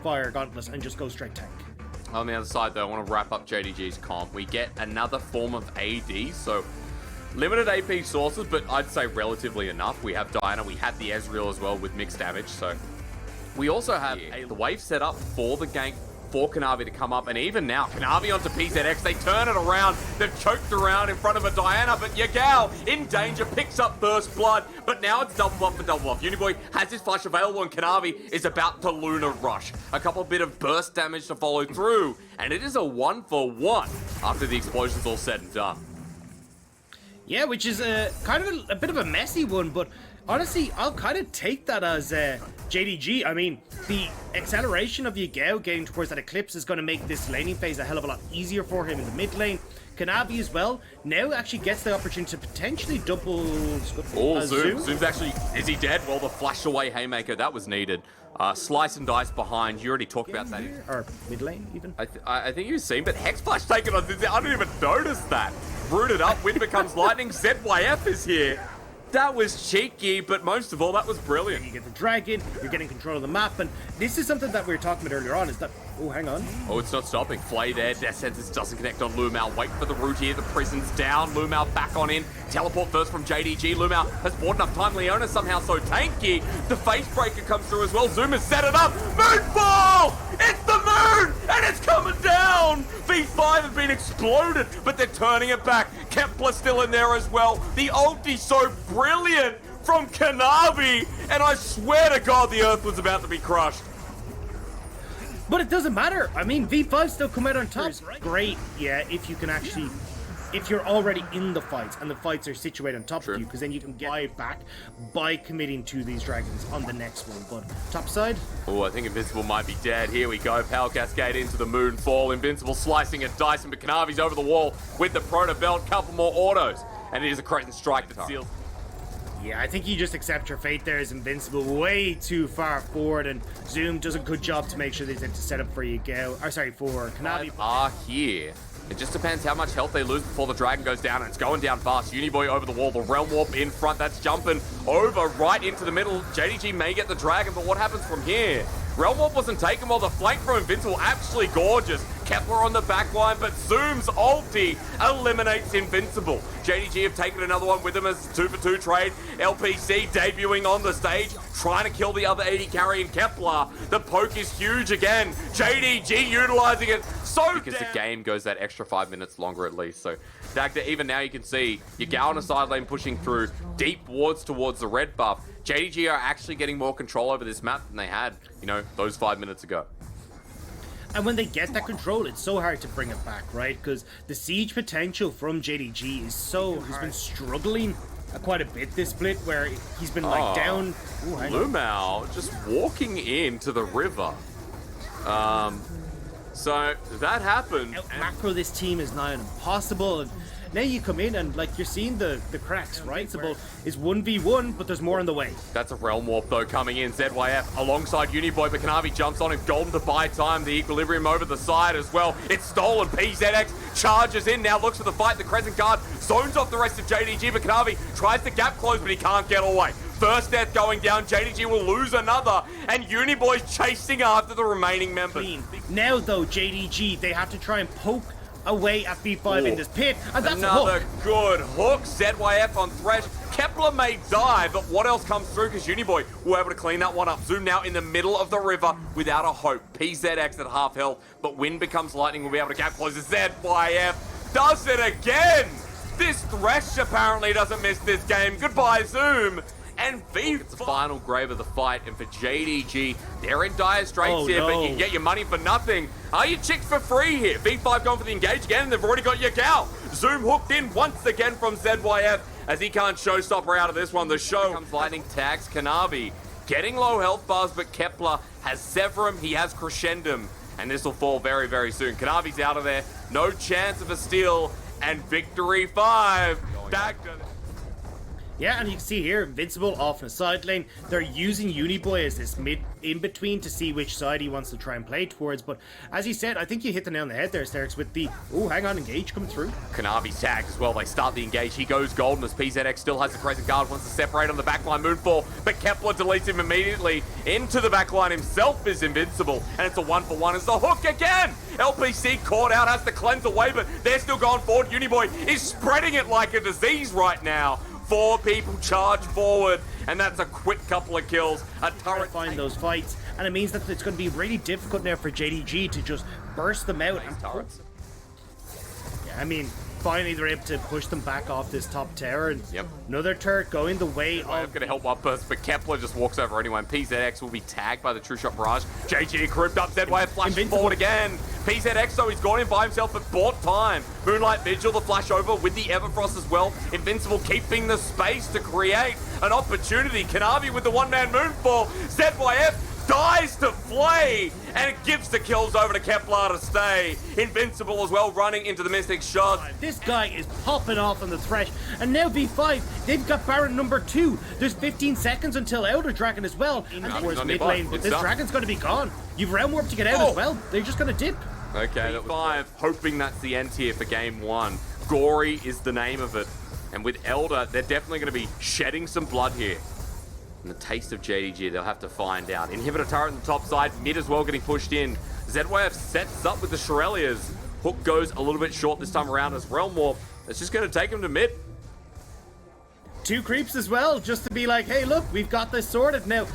fire Gauntless and just go straight tank. On the other side, though, I want to wrap up JDG's comp. We get another form of AD, so limited AP sources, but I'd say relatively enough. We have Diana, we had the Ezreal as well with mixed damage, so we also have the wave set up for the gank for Kanavi to come up, and even now, Kanavi onto PZX, they turn it around, they've choked around in front of a Diana, but Yagao in danger, picks up Burst Blood, but now it's double buff for double buff. Uniboy has his flash available, and Kanavi is about to Luna Rush. A couple bit of burst damage to follow through, and it is a 1-for-1 after the explosion's all said and done. Yeah, which is kind of a bit of a messy one, but honestly, I'll kind of take that as JDG. I mean, the acceleration of Yagao getting towards that Eclipse is going to make this laning phase a hell of a lot easier for him in the mid lane. Kanavi as well now actually gets the opportunity to potentially double... Oh, Zoom. Zoom's actually... Is he dead? Well, the flash away Haymaker, that was needed. Slice and dice behind. You already talked about that. Or mid lane, even. I think you've seen, but Hex Flash taken on... I didn't even notice that. Rooted up, Wind becomes lightning. ZYF is here. That was cheeky, but most of all, that was brilliant. You get the dragon, you're getting control of the map, and this is something that we were talking about earlier on, is that... Oh, hang on. Oh, it's not stopping. Flay there. Death Sentence doesn't connect on Lumao. Wait for the root here. The prison's down. Lumao back on in. Teleport first from JDG. Lumao has bought enough time. Leona somehow so tanky. The face breaker comes through as well. Zoom has set it up. Moonfall! It's the moon! And it's coming down! V5 have been exploded, but they're turning it back. Kepler still in there as well. The ulti so brilliant from Kanavi. And I swear to God, the earth was about to be crushed. But it doesn't matter. I mean, V5 still come out on top. Great, yeah, if you can actually... If you're already in the fights, and the fights are situated on top of you, because then you can get it back by committing to these dragons on the next one. But top side? Oh, I think Invincible might be dead. Here we go. Power Cascade into the Moonfall. Invincible slicing and dicing, but Kanavi's over the wall with the Proto Belt. Couple more autos. And it is a Crescent Strike that seals. Yeah, I think you just accept your fate there as Invincible way too far forward, and Zoom does a good job to make sure there's a setup for Yagao, or sorry, for Kanavi. Are here. It just depends how much health they lose before the dragon goes down, and it's going down fast. Uniboy over the wall, the Realm Warp in front, that's jumping over right into the middle. JDG may get the dragon, but what happens from here? Realm Warp wasn't taken well. The flank from Invincible, absolutely gorgeous. Kepler on the back line, but Zoom's ulti eliminates Invincible. JDG have taken another one with him as 2-for-2 trade. LPC debuting on the stage, trying to kill the other AD carry in Kepler. The poke is huge again. JDG utilizing it so because the game goes that extra 5 minutes longer at least. So Dagda, even now you can see Yagao on a side lane pushing through deep wards towards the red buff. JDG are actually getting more control over this map than they had, you know, those 5 minutes ago. And when they get that control, it's so hard to bring it back, right? Because the siege potential from JDG is so hard. He's been struggling quite a bit this split, where he's been like down. Ooh, Lumao just walking into the river. So that happened. Macro this team is now impossible, and now you come in and like you're seeing the cracks, right? It's about is 1v1, but there's more on the way. That's a Realm Warp though coming in. ZYF alongside Uniboy, but Kanavi jumps on him. Golden to buy time. The Equilibrium over the side as well. It's stolen. PZX charges in now, looks for the fight. The Crescent Guard zones off the rest of JDG, but Kanavi tries to gap close, but he can't get away. First death going down, JDG will lose another, and Uniboy's chasing after the remaining members. Now though, JDG, they have to try and poke away at V5 in this pit, and that's another good hook. ZYF on Thresh. Kepler may die, but what else comes through? Because Uniboy will able to clean that one up. Zoom now in the middle of the river without a hope. PZX at half health, but Wind becomes lightning. Will be able to gap close. ZYF does it again. This Thresh apparently doesn't miss this game. Goodbye, Zoom. And it's the final grave of the fight, and for JDG, they're in dire straits here, but you can get your money for nothing. Are you chicked for free here? V5 going for the engage again, and they've already got Yagao. Zoom hooked in once again from ZYF, as he can't showstopper out of this one. The show comes lightning, tags Kanavi. Getting low health bars, but Kepler has Severum, he has Crescendum, and this will fall very, very soon. Kanavi's out of there, no chance of a steal, and victory 5. Yeah, and you can see here, Invincible off in a side lane. They're using Uniboy as this mid in-between to see which side he wants to try and play towards. But as you said, I think you hit the nail on the head there, Sterks, with the, oh, hang on, engage coming through. Kanavi's tagged as well. They start the engage. He goes golden as PZX still has the present guard, wants to separate on the backline Moonfall, but Kepler deletes him immediately. Into the backline himself is Invincible, and it's a 1-for-1 as the hook again. LPC caught out, has to cleanse away, but they're still going forward. Uniboy is spreading it like a disease right now. 4 people charge forward, and that's a quick couple of kills. A turret find those fights, and it means that it's going to be really difficult now for JDG to just burst them out. Turrets. Yeah, I mean, finally they're able to push them back off this top tower, and another turret going the way of... I'm going to help one person, but Kepler just walks over anyway, and PZX will be tagged by the True Shot Barrage. JG grouped up, ZY flashes forward again. PZX, though, he's gone in by himself, but bought time. Moonlight Vigil, the flash over with the Everfrost as well. Invincible keeping the space to create an opportunity. Kanavi with the one-man Moonfall. ZYF dies to Flay, and it gives the kills over to Kepler to stay. Invincible as well, running into the Mystic Shot. This guy is popping off on the Thresh, and now V5, they've got Baron number 2. There's 15 seconds until Elder Dragon as well. And towards mid lane, but this Dragon's going to be gone. You've Realm Warp to get out as well. They're just going to dip. Okay, that was 5, hoping that's the end here for game 1. Gory is the name of it. And with Elder, they're definitely going to be shedding some blood here. And the taste of JDG, they'll have to find out. Inhibitor turret on the top side, mid as well getting pushed in. ZYF sets up with the Shirelias. Hook goes a little bit short this time around as Realm Warp. It's just going to take him to mid. 2 creeps as well, just to be like, hey, look, we've got this sorted now.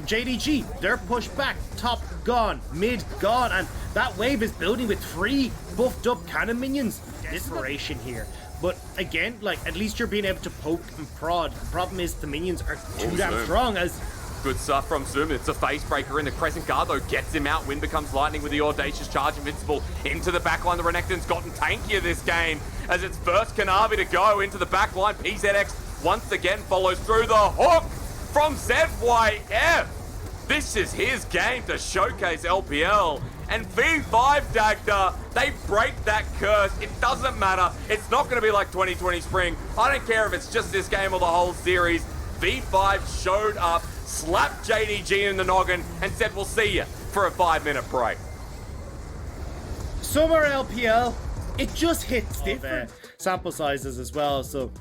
JDG, they're pushed back, top gone, mid gone, and that wave is building with 3 buffed up cannon minions. Desperation here. But again, like, at least you're being able to poke and prod. The problem is the minions are too damn strong as... Good stuff from Zoom. It's a face breaker in the Crescent Guard, though. Gets him out. Wind becomes lightning with the Audacious Charge. Invincible into the backline. The Renekton's gotten tankier this game as it's first Kanavi to go into the backline. PZX once again follows through the hook from ZYF. This is his game to showcase LPL. And V5 Dagda, they break that curse. It doesn't matter. It's not going to be like 2020 spring. I don't care if it's just this game or the whole series. V5 showed up, slapped JDG in the noggin, and said, we'll see you for a 5-minute break. Summer LPL, it just hits different sample sizes as well, so...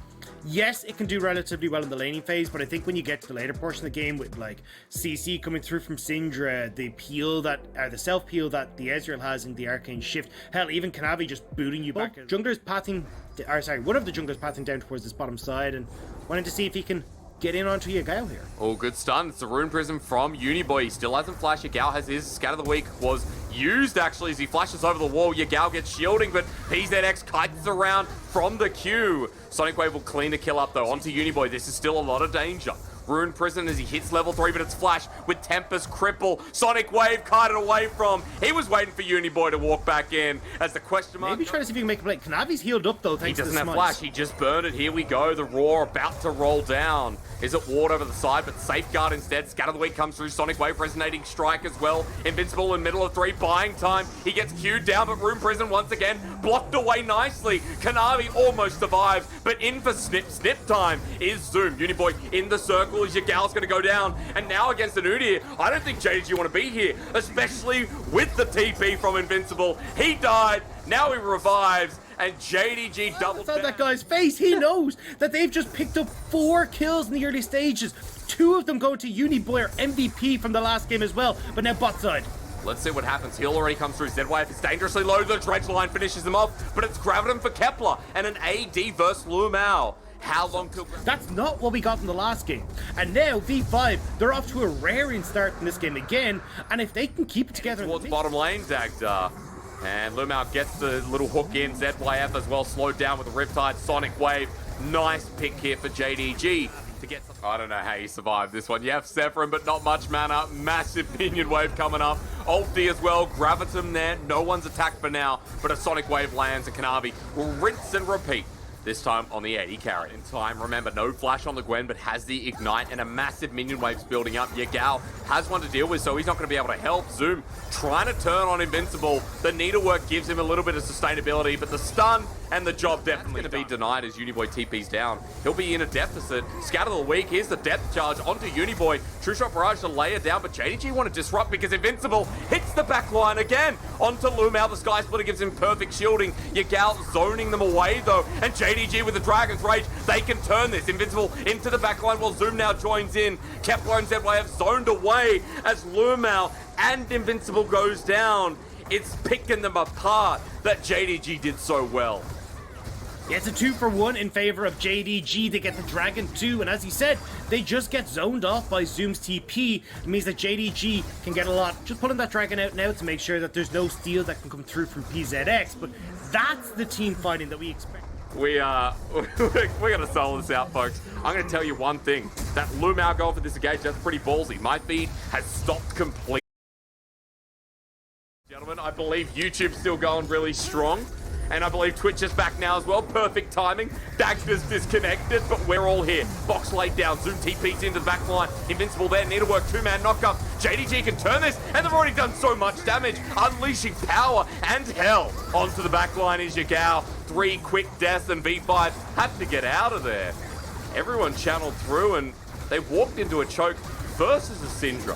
Yes, it can do relatively well in the laning phase, but I think when you get to the later portion of the game with like CC coming through from Syndra, the peel that, the self peel that the Ezreal has in the Arcane Shift, hell, even Kanavi just booting you back. Jungler's pathing, or sorry, one of the junglers pathing down towards this bottom side and wanting to see if he can get in onto Yagao here. Oh, good stun. It's a Rune Prism from Uniboy. He still hasn't flashed. Yagao has his. Scatter the Weak was used, actually, as he flashes over the wall. Yagao gets shielding, but PZX kites around from the queue. Sonic Wave will clean the kill up, though, onto Uniboy. This is still a lot of danger. Rune Prison as he hits level 3, but it's Flash with Tempest Cripple. Sonic Wave kited away from. He was waiting for Uniboy to walk back in as the question mark. Maybe try to see if you can make a play. Kanavi's healed up though, thanks to the He doesn't have Flash. He just burned it. Here we go. The Roar about to roll down. Is it Ward over the side, but Safeguard instead. Scatter the Weak comes through. Sonic Wave resonating strike as well. Invincible in middle of 3, buying time. He gets queued down, but Rune Prison once again blocked away nicely. Kanavi almost survives, but in for snip time is Zoom. Uniboy in the circle as Yagal's going to go down, and now against Anudir, I don't think JDG want to be here, especially with the TP from Invincible. He died, now he revives, and JDG doubles down. That guy's face, he knows that they've just picked up 4 kills in the early stages. 2 of them go to Uniboy, MVP from the last game as well, but now bot side. Let's see what happens. Heal already comes through. ZYF is dangerously low. The Dredge line finishes him off, but it's Graviton for Kepler and an AD versus Lumao. How long till... That's not what we got in the last game. And now, V5, they're off to a raring start in this game again, and if they can keep it together... Towards bottom lane, Dagda. And Lumao gets the little hook in. ZYF as well, slowed down with the Riptide. Sonic Wave. Nice pick here for JDG. To get some... I don't know how you survived this one. You have Sephiroth, but not much mana. Massive minion wave coming up. Ulti as well. Gravitum there. No one's attacked for now, but a Sonic Wave lands, and Kanavi will rinse and repeat this time on the AD carry. In time, remember, no flash on the Gwen, but has the ignite and a massive minion waves building up. Yagao has one to deal with, so he's not going to be able to help. Zoom trying to turn on Invincible. The needlework gives him a little bit of sustainability, but the stun and the job definitely going to be denied as Uniboy TP's down. He'll be in a deficit. Scatter the weak. Here's the depth charge onto Uniboy. True Shot Barrage to lay it down, but JDG want to disrupt because Invincible hits the back line again onto Lumao. The Sky Splitter gives him perfect shielding. Yagao zoning them away though, and JDG with the Dragon's Rage, they can turn this. Invincible into the back line while Zoom now joins in. Kepler and ZYF zoned away as Lumao and Invincible goes down. It's picking them apart that JDG did so well. Yeah, it's a 2-for-1 in favor of JDG. They get the Dragon too, and as he said, they just get zoned off by Zoom's TP. It means that JDG can get a lot. Just pulling that Dragon out now to make sure that there's no steal that can come through from PZX, but that's the team fighting that we expect. We're gonna solo this out, folks. I'm gonna tell you one thing. That Lumao going for this engage, that's pretty ballsy. My feed has stopped completely. Gentlemen, I believe YouTube's still going really strong. And I believe Twitch is back now as well. Perfect timing. Dagster's disconnected, but we're all here. Box laid down. Zoom TP's into the back line. Invincible there. Needlework, 2-man knockup. JDG can turn this, and they've already done so much damage. Unleashing power and hell onto the back line is Yagao. 3 quick deaths, and V5 had to get out of there. Everyone channeled through, and they walked into a choke versus a Syndra,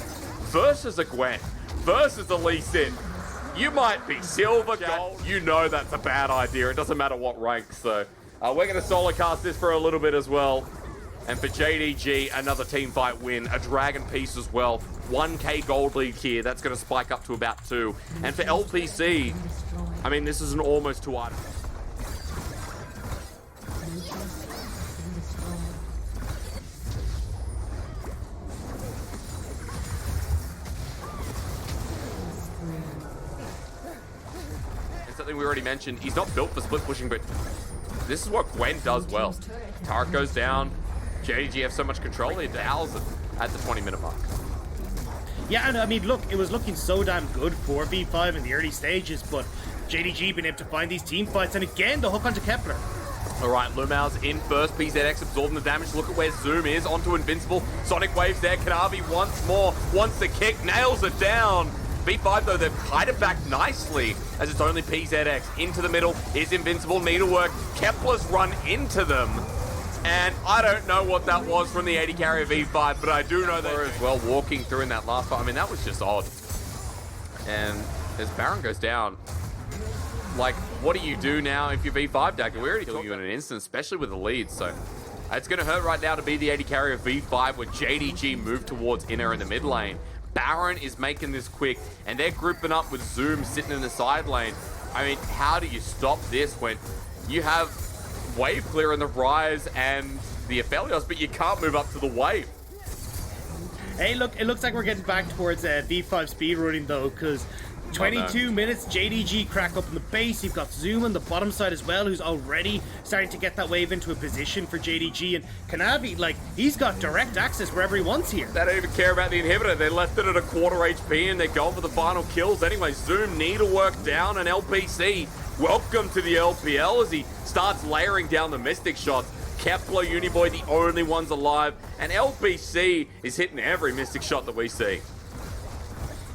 versus a Gwen, versus a Lee Sin. You might be silver, gold. You know that's a bad idea. It doesn't matter what rank. So we're going to solo cast this for a little bit as well. And for JDG, another team fight win. A Dragon piece as well. 1k gold lead here. That's going to spike up to about 2. And for LPC, I mean, this is an almost 2-item. Something we already mentioned, he's not built for split pushing, but this is what Gwen does well. Turret goes down, JDG have so much control, they dowls it at the 20-minute mark. Yeah, and I mean, look, it was looking so damn good for V5 in the early stages, but JDG been able to find these team fights, and again, the hook onto Kepler. All right, Lumao's in first, PZX absorbing the damage. Look at where Zoom is, onto Invincible. Sonic Waves there, Kanavi once more, wants the kick, nails it down. V5 though, they've tied it back nicely as it's only PZX. Into the middle is Invincible, needlework. Kepler's run into them. And I don't know what that was from the AD carry of V5, but I do know that as well walking through in that last fight. I mean, that was just odd. And as Baron goes down, like, what do you do now if you're V5, Dagger? We already killed you in an instant, especially with the lead, so it's going to hurt right now to be the AD carry of V5 with JDG moved towards inner in the mid lane. Baron is making this quick, and they're grouping up with Zoom sitting in the side lane. I mean, how do you stop this when you have wave clear in the Rise and the Aphelios, but you can't move up to the wave? Hey, look, it looks like we're getting back towards V5 speedrunning, though, because 22 minutes, JDG crack up in the base. You've got Zoom on the bottom side as well, who's already starting to get that wave into a position for JDG. And Kanavi, like, he's got direct access wherever he wants here. They don't even care about the inhibitor. They left it at a quarter HP, and they're going for the final kills. Anyway, Zoom needlework down, and LPC, welcome to the LPL as he starts layering down the Mystic shots. Kepler, Uniboy, the only ones alive, and LPC is hitting every Mystic shot that we see.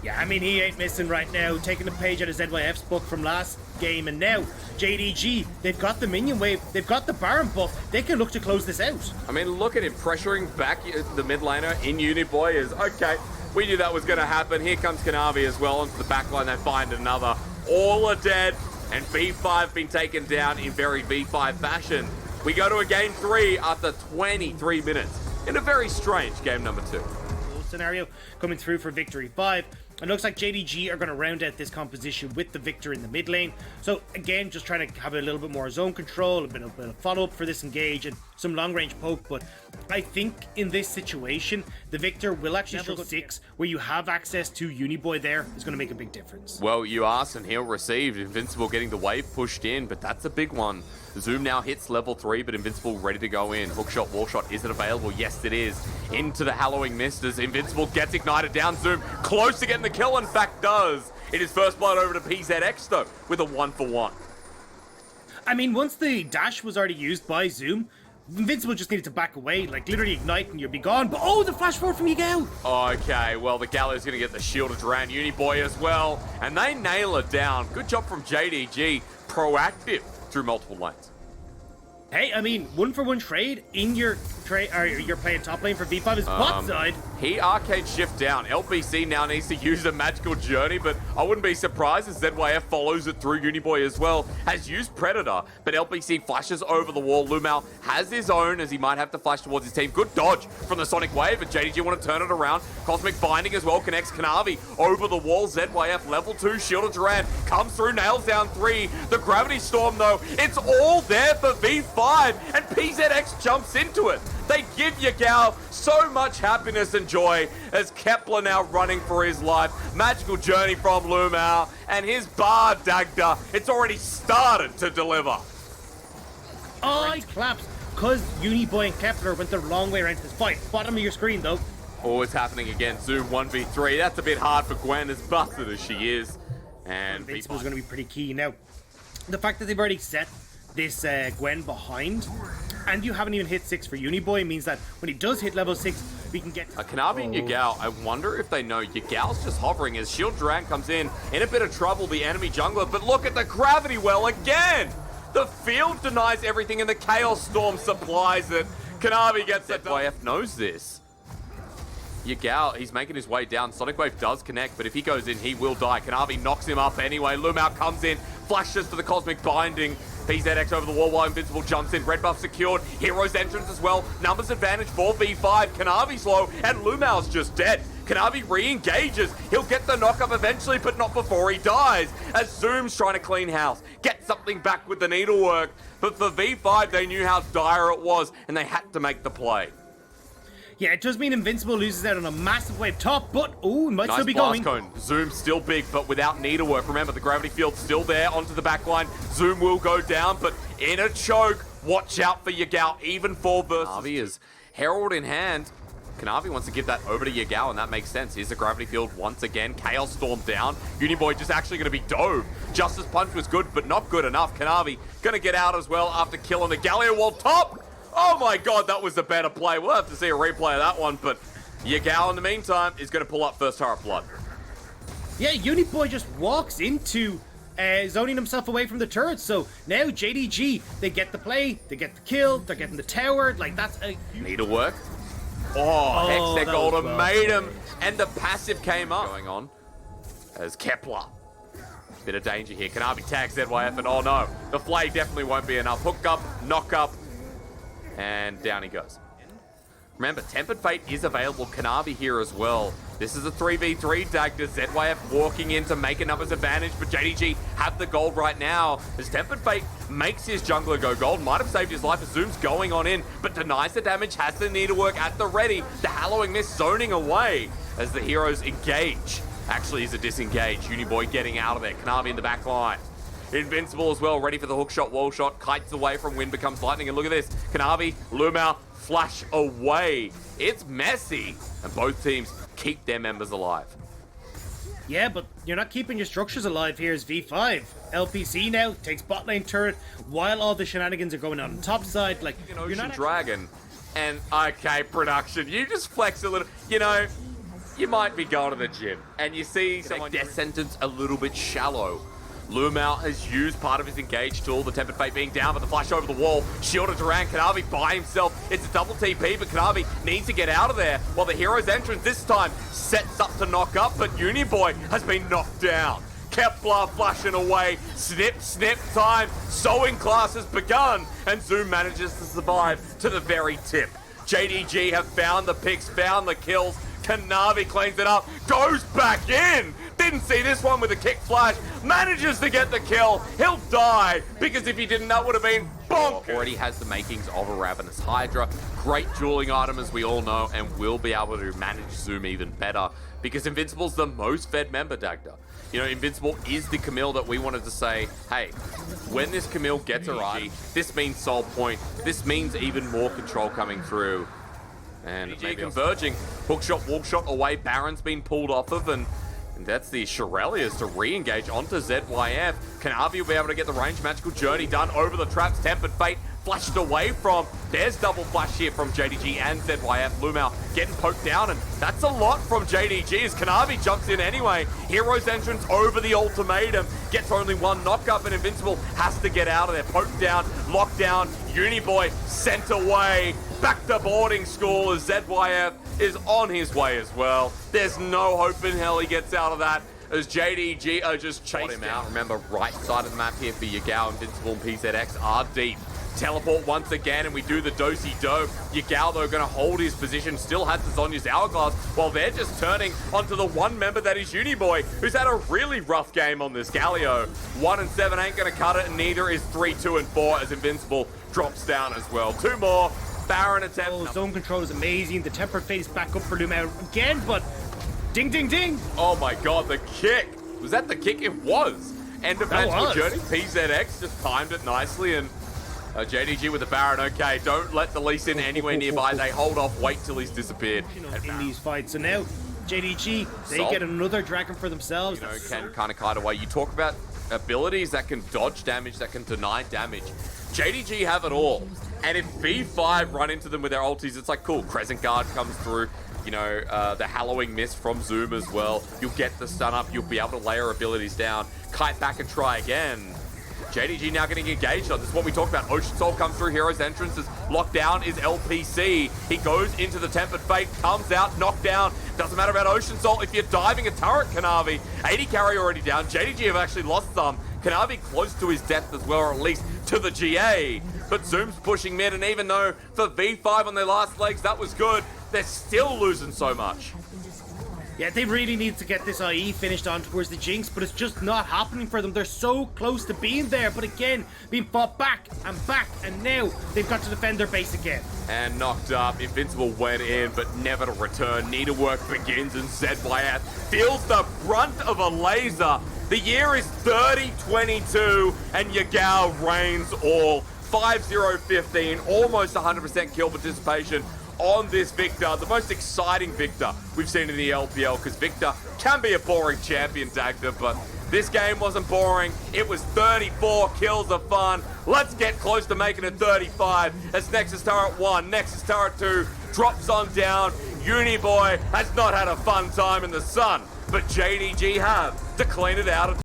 Yeah, I mean, he ain't missing right now, taking the page out of ZYF's book from last game, and now JDG, they've got the minion wave, they've got the Baron buff, they can look to close this out. I mean, look at him pressuring back the mid laner in Uniboy is, okay, we knew that was going to happen. Here comes Kanavi as well onto the back line, they find another. All are dead, and V5 been taken down in very V5 fashion. We go to a game 3 after 23 minutes in a very strange game number 2. Scenario coming through for Victory 5. It looks like JDG are going to round out this composition with the Victor in the mid lane. So again, just trying to have a little bit more zone control, a bit of follow-up for this engage, and some long-range poke. But I think in this situation, the Victor will actually struggle 6, where you have access to Uniboy there, is going to make a big difference. Well, you asked and he'll receive. Invincible getting the wave pushed in, but that's a big one. Zoom now hits level 3, but Invincible ready to go in. Hookshot, wallshot, is it available? Yes, it is. Into the Hallowing Mist as Invincible gets ignited down. Zoom close to getting the kill, in fact does. It is first blood over to PZX though, with a 1-for-1. I mean, once the dash was already used by Zoom, Invincible just needed to back away, like literally ignite and you'll be gone. But oh, the flash forward from Yagao! Okay, well, the Gallo's going to get the shielded around Uniboy as well, and they nail it down. Good job from JDG, proactive through multiple lanes. Hey, I mean, 1-for-1 trade in your trade, or you're playing top lane for V5 is bot side. He arcade shift down. LPC now needs to use a magical journey, but I wouldn't be surprised if ZYF follows it through Uniboy as well. Has used Predator, but LPC flashes over the wall. Lumao has his own as he might have to flash towards his team. Good dodge from the Sonic Wave, and JDG want to turn it around. Cosmic Binding as well connects Kanavi over the wall. ZYF level 2 shielded Duran comes through, nails down 3. The Gravity Storm though, it's all there for V5, and PZX jumps into it. They give Yagao so much happiness and joy as Kepler now running for his life. Magical journey from Lumao, and his bar Dagda, it's already started to deliver. Oh, he claps, because Uniboy and Kepler went the wrong way around this fight. Bottom of your screen though. Oh, it's happening again. Zoom 1v3. That's a bit hard for Gwen, as busted as she is. And Invincible's going to be pretty key. Now, the fact that they've already set this Gwen behind, and you haven't even hit 6 for Uniboy, means that when he does hit level 6, we can get... Kanavi and Yagao, I wonder if they know Yagao's just hovering as Shield Duran comes in a bit of trouble, the enemy jungler, but look at the Gravity Well again! The field denies everything and the Chaos Storm supplies it. Kanavi gets it. YF knows this. Yagao, he's making his way down. Sonic Wave does connect, but if he goes in, he will die. Kanavi knocks him up anyway. Lumao comes in, flashes to the Cosmic Binding. PZX over the wall while Invincible jumps in. Red buff secured. Hero's entrance as well. Numbers advantage for V5. Kanavi's low, and Lumao's just dead. Kanavi re-engages. He'll get the knock-up eventually, but not before he dies. As Zoom's trying to clean house. Get something back with the needlework. But for V5, they knew how dire it was, and they had to make the play. Yeah, it does mean Invincible loses out on a massive wave top, but oh, it might nice still be blast going. Cone. Zoom still big, but without needlework. Remember, the gravity field's still there onto the back line. Zoom will go down, but in a choke. Watch out for Yagao, even 4 versus... Kanavi is Herald in hand. Kanavi wants to give that over to Yagao, and that makes sense. Here's the gravity field once again. Chaos Storm down. Uniboy just actually going to be dove. Justice Punch was good, but not good enough. Kanavi going to get out as well after killing the Galio wall top. Oh my god, that was a better play. We'll have to see a replay of that one, but Yagao in the meantime is going to pull up first Heart of Blood. Yeah, Uniboy just walks into zoning himself away from the turret, so now JDG, they get the play, they get the kill, they're getting the tower, like that's a... Needlework. Oh, Hex Gold well made him, and the passive came up. Going on as Kepler. Bit of danger here. Kanavi tags ZYF, and oh no, the flay definitely won't be enough. Hook up, knock up, and down he goes. Remember, Tempered Fate is available. Kanavi here as well. This is a 3v3 Dagda. ZYF walking in to make a numbers advantage, but JDG have the gold right now. As Tempered Fate makes his jungler go gold. Might have saved his life as Zoom's going on in, but denies the damage, has the needlework at the ready. The Hallowing Mist zoning away as the heroes engage. Actually is a disengage. Uniboy getting out of there. Kanavi in the back line. Invincible as well, ready for the hook shot, wall shot, kites away from wind, becomes lightning, and look at this. Kanavi, Lumao, flash away. It's messy, and both teams keep their members alive. Yeah, but you're not keeping your structures alive here as V5. LPC now takes bot lane turret while all the shenanigans are going on the top side. Like, you're not Dragon, and okay, production, you just flex a little, you know, you might be going to the gym, and you see someone death sentence a little bit shallow. Lumao has used part of his engage tool, the Tempered Fate being down, but the flash over the wall. Shielded Duran, Kanavi by himself. It's a double TP, but Kanavi needs to get out of there. While the hero's entrance this time sets up to knock up, but Uniboy has been knocked down. Kepler flashing away. Snip, snip time. Sowing class has begun, and Zoom manages to survive to the very tip. JDG have found the picks, found the kills. Kanavi cleans it up, goes back in. Didn't see this one with a kick flash. Manages to get the kill. He'll die, because if he didn't, that would have been bonkers. Already has the makings of a Ravenous Hydra. Great dueling item, as we all know, and will be able to manage Zoom even better, because Invincible's the most fed member, Dagda. You know, Invincible is the Camille that we wanted to say, hey, when this Camille gets a right, this means Soul Point. This means even more control coming through. And maybe converging. Hookshot, wall shot away. Baron's been pulled off of, and And that's the Shirelias to re-engage onto ZYF. Kanavi will be able to get the range magical journey done over the traps. Tempered Fate flashed away from. There's double flash here from JDG and ZYF. Lumao getting poked down, and that's a lot from JDG as Kanavi jumps in anyway. Hero's entrance over the ultimatum. Gets only one knockup, and Invincible has to get out of there. Poked down, locked down. Uniboy sent away. Back to boarding school as ZYF is on his way as well. There's no hope in hell he gets out of that as JDG are just chasing him out. Remember, right side of the map here for Yagao, Invincible, and PZX are deep. Teleport once again, and we do the do-si-do. Yagao, though, going to hold his position, still has the Zonya's Hourglass, while they're just turning onto the one member that is Uniboy, who's had a really rough game on this Galio. 1 and 7 ain't going to cut it, and neither is 3, 2, and 4 as Invincible drops down as well. 2 more. Baron attempt. Oh, zone control is amazing. The Tempered Fate is back up for Lumao again, but ding, ding, ding. Oh my god, the kick. Was that the kick? It was. End of magical journey. PZX just timed it nicely, and JDG with the Baron. Okay, don't let the Lee Sin anywhere nearby. They hold off, wait till he's disappeared. In these fights. So now, JDG, they get another dragon for themselves. You know, can kind of kite away. You talk about abilities that can dodge damage, that can deny damage. JDG have it all. And if B5 run into them with their ultis, it's like, cool, Crescent Guard comes through. You know, the Hallowing Mist from Zoom as well. You'll get the stun up. You'll be able to layer abilities down. Kite back and try again. JDG now getting engaged on. This is what we talked about. Ocean Soul comes through. Hero's entrance is locked down is LPC. He goes into the Tempered Fate, comes out, knocked down. Doesn't matter about Ocean Soul. If you're diving a turret, Kanavi, 80 carry already down. JDG have actually lost some. Kanavi close to his death as well, or at least to the GA. But Zoom's pushing mid, and even though for V5 on their last legs, that was good, they're still losing so much. Yeah, they really need to get this IE finished on towards the Jinx, but it's just not happening for them. They're so close to being there, but again, being fought back, and now they've got to defend their base again. And knocked up. Invincible went in, but never to return. Needlework begins, and ZYF feels the brunt of a laser. The year is 30-22, and Yagao reigns all. 5-0-15, almost 100% kill participation on this Victor, the most exciting Victor we've seen in the LPL, because Victor can be a boring champion, Dagda, but this game wasn't boring. It was 34 kills of fun. Let's get close to making it 35 as Nexus Turret 1, Nexus Turret 2 drops on down. Uniboy has not had a fun time in the sun, but JDG have to clean it out.